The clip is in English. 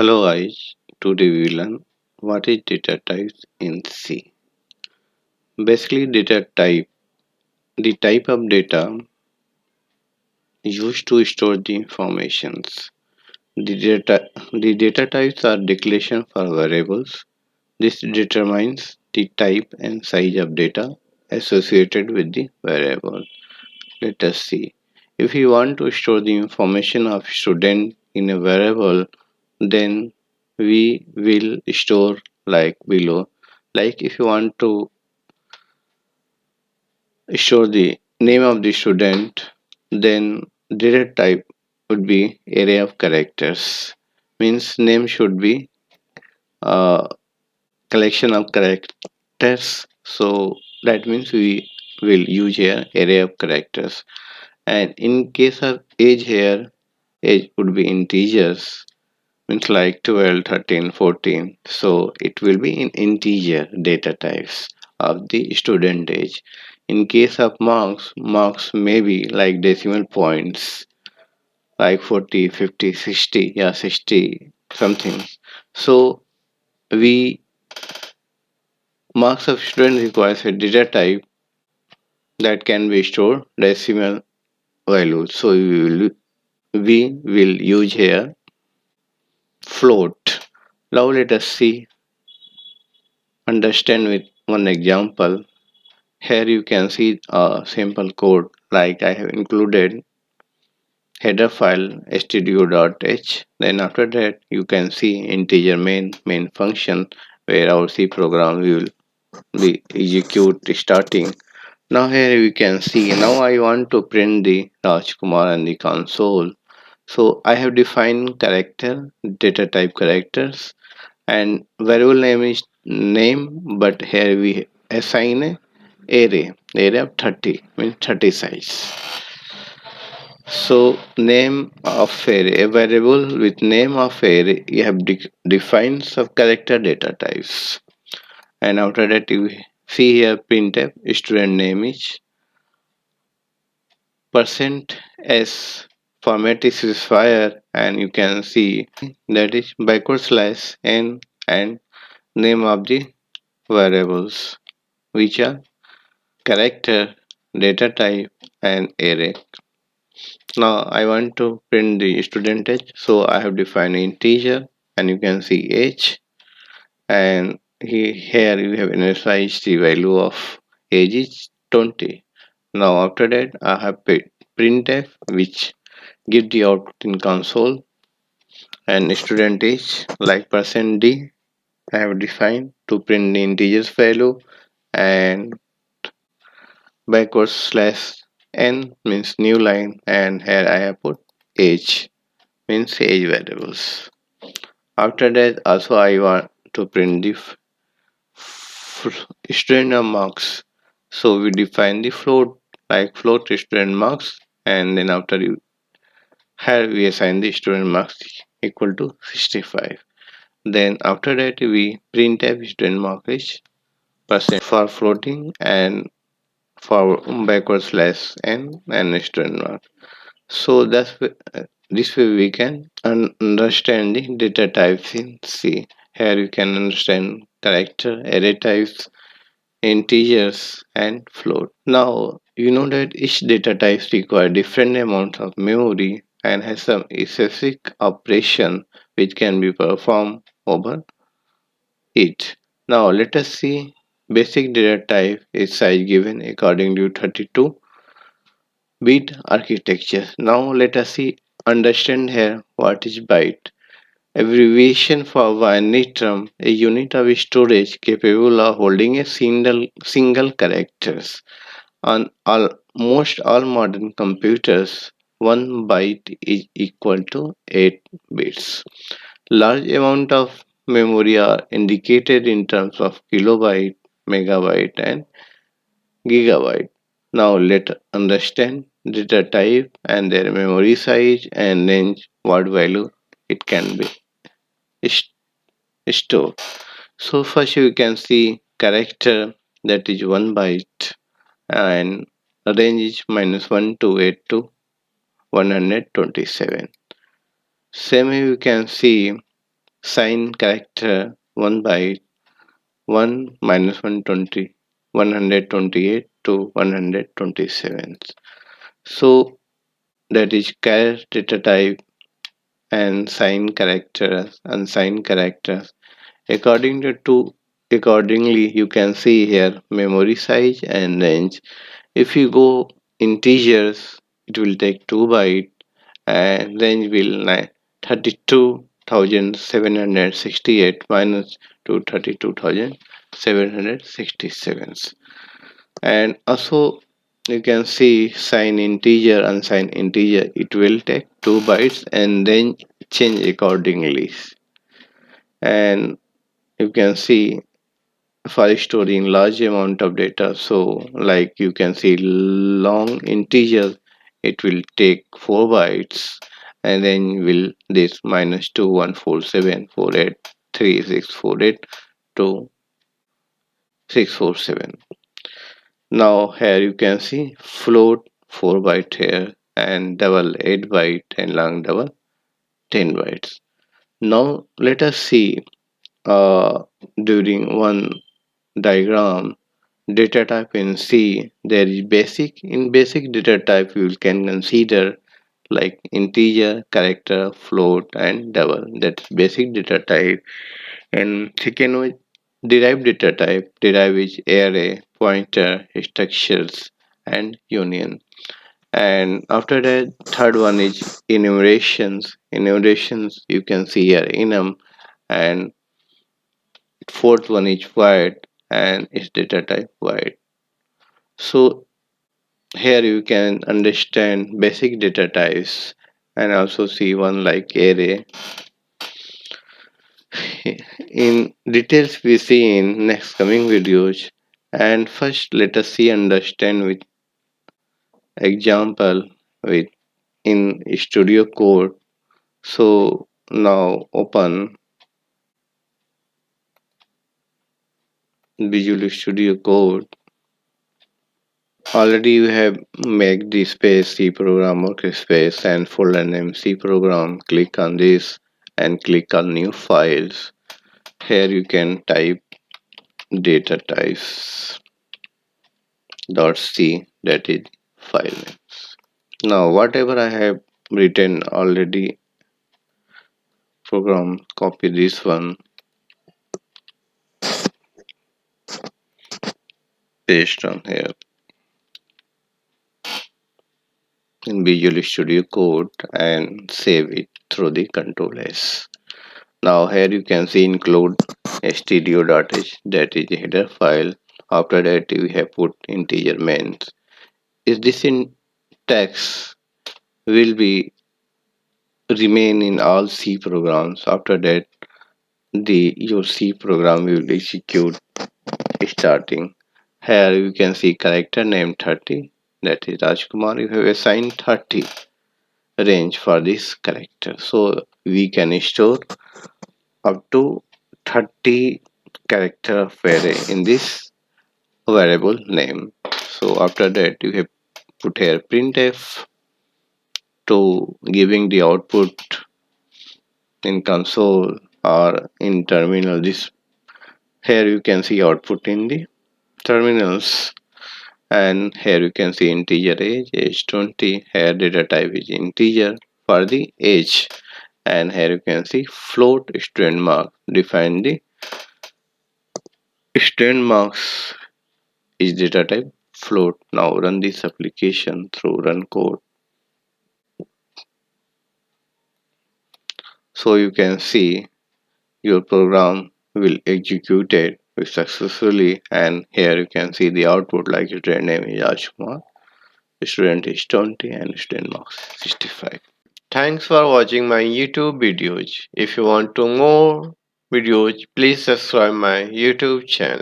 Hello guys, today we learn what is data types in C. Basically data type, the type of data used to store the informations. The data types are declaration for variables. This determines the type and size of data associated with the variable. Let us see. If you want to store the information of student in a variable, then we will store like below. Like if you want to store the name of the student, then data type would be array of characters. Means name should be a collection of characters. So that means we will use here array of characters. And in case of age here, age would be integers, means like 12, 13, 14. So it will be in integer data types of the student age. In case of marks, marks may be like decimal points, like 40, 50, 60, yeah, 60 something. So we marks of student requires a data type that can be stored decimal values. So we will use here float. Now let us see understand with one example. Here you can see a simple code like I have included header file stdio.h. Then after that you can see integer main function where our C program will be execute starting. Now here we can see now I want to print the Raj Kumar and the console. So I have defined character data type characters and variable name is name, but here we assign a array of 30 means 30 size. So name of array, a variable with name of array, you have defined sub character data types. And after that you see here printf student name is percent s format is specifier, and you can see that is backward slash n and name of the variables, which are character, data type, and array. Now I want to print the student age, so I have defined integer, and you can see age, and here you have initialized the value of age is 20. Now after that I have printf, which give the output in console, and student age like percent %d I have defined to print the integers value, and backward slash n means new line, and here I have put age means age variables. After that also I want to print the student marks, so we define the float like float student marks, and then after you here we assign the student marks equal to 65. Then after that we print f student mark is percent for floating and for backward slash n and student mark. So this way we can understand the data types in C. Here you can understand character, array types, integers, and float. Now you know that each data types require different amounts of memory and has some specific operation which can be performed over it. Now let us see basic data type is size given according to 32 bit architecture. Now let us see understand here what is byte. Abbreviation for binary term, a unit of storage capable of holding a single characters. On almost all modern computers, 1 byte is equal to 8 bits. Large amount of memory are indicated in terms of kilobyte, megabyte, and gigabyte. Now let's understand data type and their memory size and range, what value it can be stored. So first you can see character, that is 1 byte, and range is -1 to 8 to 127. Same you can see Sign character 1 byte 1 minus 120 128 to 127. So that is char data type and sign characters, unsigned characters. Accordingly, you can see here memory size and range. If you go integers, it will take 2 byte and range will 32,768 minus to 32,767. And also you can see sign integer, unsigned integer. It will take 2 bytes and then change accordingly. And you can see for storing large amount of data, so like you can see long integer, it will take 4 bytes and then will this minus 2147483648 to 647. Now here you can see float 4 byte here and double 8 byte and long double 10 bytes. Now let us see during one diagram data type in C. There is basic. In basic data type you can consider like integer, character, float and double. That's basic data type. And second one derived data type. Derive is array, pointer, structures and union. And after that third one is enumerations. Enumerations you can see here enum, and fourth one is void and its data type void. So here you can understand basic data types and also see one like array. In details we see in next coming videos. And first let us see understand with example with in studio code. So now open Visual Studio Code. Already you have made the space C program workspace and folder name C program. Click on this and click on new files. Here you can type data types .c, that is file name. Now whatever I have written already program, copy this one, paste on here in Visual Studio Code and save it through the Control S. Now here you can see include stdio.h, that is the header file. After that we have put integer mains. Is this in text will be remain in all C programs. After that the your C program will execute starting. Here you can see character name 30, that is Raj Kumar. You have assigned 30 range for this character. So we can store up to 30 character of array in this variable name. So after that you have put here printf to giving the output in console or in terminal. This here you can see output in the terminals, and here you can see integer age 20. Here data type is integer for the age, and here you can see float student mark. Define the student marks is data type float. Now run this application through run code. So you can see your program will execute it successfully, and here you can see the output like student name is Raj Kumar, student is 20 and student marks 65. Thanks for watching my YouTube videos. If you want to more videos, please subscribe my YouTube channel.